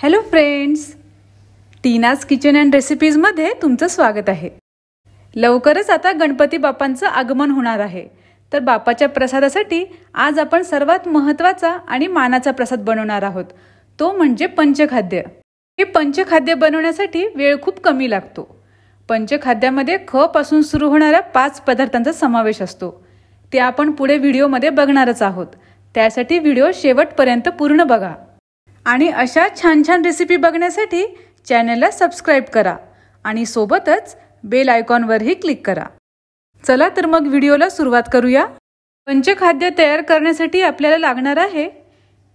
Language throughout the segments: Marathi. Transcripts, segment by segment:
Hello friends, Tina's kitchen and रेसिपीजमध्ये तुमचं स्वागत आहे। लवकरच आता गणपती बाप्पांचं आगमन होणार आहे, तर बाप्पाच्या प्रसादासाठी आज आपण सर्वात महत्त्वाचा आणि मानाचा प्रसाद बनवणार आहोत, तो म्हणजे पंचखाद्य। हे पंचखाद्य बनवण्यासाठी वेळ खूप कमी लागतो। पंचखाद्यामध्ये ख पासून सुरू होणाऱ्या 5 पदार्थांचा समावेश असतो। ते आपण पुढे व्हिडिओमध्ये बघणारच आहोत, त्यासाठी व्हिडिओ शेवटपर्यंत पूर्ण बघा। आणि अशा छान छान रेसिपी बघण्यासाठी चॅनलला सबस्क्राइब करा आणि सोबतच बेल आयकॉनवरही क्लिक करा। चला तर मग व्हिडिओला सुरुवात करूया। पंचखाद्य तयार करण्यासाठी आपल्याला लागणार आहे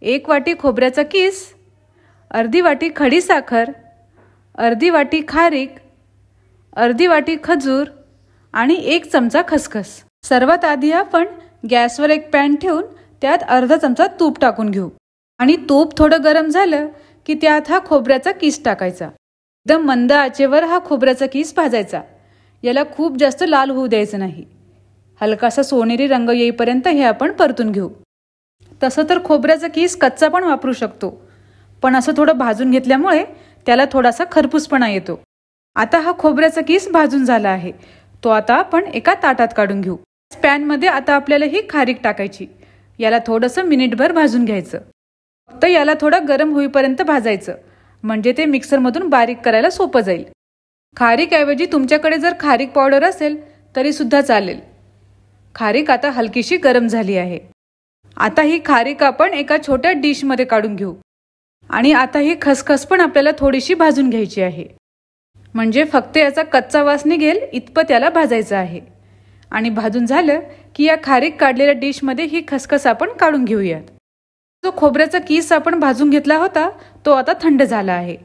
1 वाटी खोबऱ्याचा किस, अर्धी वाटी खडी साखर, अर्धी वाटी खारीक, अर्धी वाटी खजूर आणि 1 चमचा खसखस। सर्वात आधी आपण गॅसवर एक पॅन ठेवून त्यात अर्धा चमचा तूप टाकून घेऊ आणि तूप थोडं गरम झालं की त्यात हा खोबऱ्याचा किस टाकायचा। एकदम मंद आचेवर हा खोबऱ्याचा किस भाजायचा। याला खूप जास्त लाल होऊ द्यायचं नाही। हलकासा सोनेरी रंग येईपर्यंत हे आपण परतून घेऊ। तसं तर खोबऱ्याचा किस कच्चा पण वापरू शकतो, पण असं थोडं भाजून घेतल्यामुळे त्याला थोडासा खरपूसपणा येतो। आता हा खोबऱ्याचा किस भाजून झाला आहे, तो आता आपण एका ताटात काढून घेऊ। पॅन मध्ये आता आपल्याला ही खारीक टाकायची। याला थोडंसं मिनिटभर भाजून घ्यायचं। फक्त याला थोडं गरम होईपर्यंत भाजायचं, म्हणजे ते मिक्सर मधून बारीक करायला सोपं जाईल। खारीक ऐवजी तुमच्याकडे जर खारीक पावडर असेल तरी सुद्धा चालेल। खारीक आता हलकीशी गरम झाली आहे। आता ही खारीक आपण एका छोट्या डिश मध्ये काढून घेऊ आणि आता ही खसखस पण आपल्याला थोडीशी भाजून घ्यायची आहे, म्हणजे फक्त याचा कच्चा वास निघेल इतपत याला भाजायचं आहे। आणि भाजून झालं की या खारीक काढलेल्या डिश मध्ये ही खसखस आपण काढून घेऊयात। जो खोबऱ्याचा किस आपण भाजून घेतला होता तो आता थंड झाला आहे,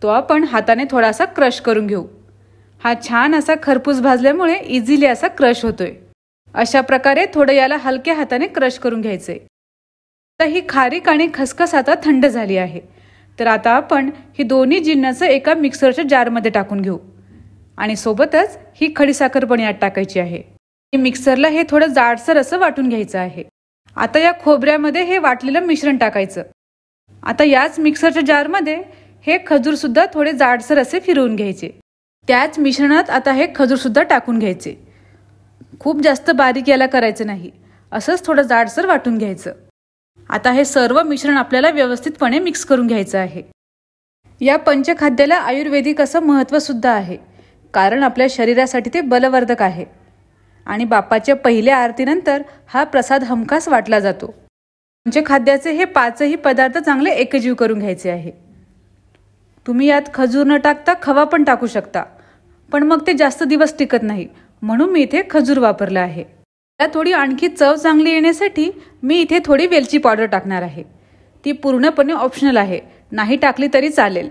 तो आपण हाताने थोडासा क्रश करून घेऊ। हा छान असा खरपूस भाजल्यामुळे इझिली असा क्रश होतोय। अशा प्रकारे थोडं याला हलक्या हाताने क्रश करून घ्यायचंय। तर ही खारीक आणि खसखस आता थंड झाली आहे, तर आता आपण ही दोन्ही जिन्नस एका मिक्सरच्या जारमध्ये टाकून घेऊ आणि सोबतच ही खडीसाखर पण यात टाकायची आहे। मिक्सरला हे थोडं जाडसर असं वाटून घ्यायचं आहे। आता या खोबऱ्यामध्ये हे वाटलेलं मिश्रण टाकायचं। आता याच मिक्सरच्या जारमध्ये हे खजूर सुद्धा थोडे जाडसर असे फिरवून घ्यायचे। त्याच मिश्रणात आता हे खजूर सुद्धा टाकून घ्यायचे। खूप जास्त बारीक याला करायचं नाही, असंच थोडं जाडसर वाटून घ्यायचं। आता हे सर्व मिश्रण आपल्याला व्यवस्थितपणे मिक्स करून घ्यायचं आहे। या पंचखाद्याला आयुर्वेदिक असं महत्त्व सुद्धा आहे, कारण आपल्या शरीरासाठी ते बलवर्धक आहे आणि बाप्पाच्या पहिल्या आरतीनंतर हा प्रसाद हमखास वाटला जातो। पंचखाद्याचे हे 5ही पदार्थ चांगले एकजीव करून घ्यायचे आहे। तुम्ही यात खजूर न टाकता खवा पण टाकू शकता, पण मग ते जास्त दिवस टिकत नाही, म्हणून मी इथे खजूर वापरला आहे। त्याला थोडी आणखी चव चांगली येण्यासाठी मी इथे थोडी वेलची पावडर टाकणार आहे। ती पूर्णपणे ऑप्शनल आहे, नाही टाकली तरी चालेल।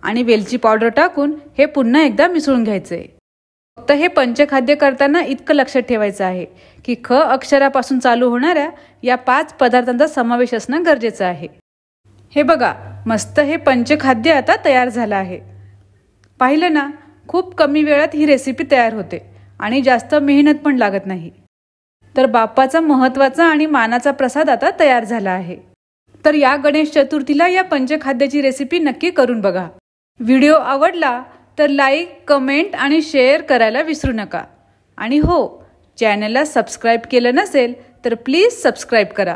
आणि वेलची पावडर टाकून हे पुन्हा एकदा मिसळून घ्यायचंय। फक्त हे पंचखाद्य करताना इतकं लक्षात ठेवायचं आहे की ख अक्षरापासून चालू होणाऱ्या या 5 पदार्थांचा समावेश असणं गरजेचं आहे। हे बघा, मस्त हे पंचखाद्य आता तयार झालं आहे। पाहिलं ना, खूप कमी वेळात ही रेसिपी तयार होते आणि जास्त मेहनत पण लागत नाही। तर बाप्पाचा महत्त्वाचा आणि मानाचा प्रसाद आता तयार झाला आहे। तर या गणेश चतुर्थीला या पंचखाद्याची रेसिपी नक्की करून बघा। व्हिडिओ आवडला तर लाईक, कमेंट आणि शेअर करायला विसरू नका। आणि हो, चॅनलला सबस्क्राइब केलं नसेल तर प्लीज सबस्क्राइब करा।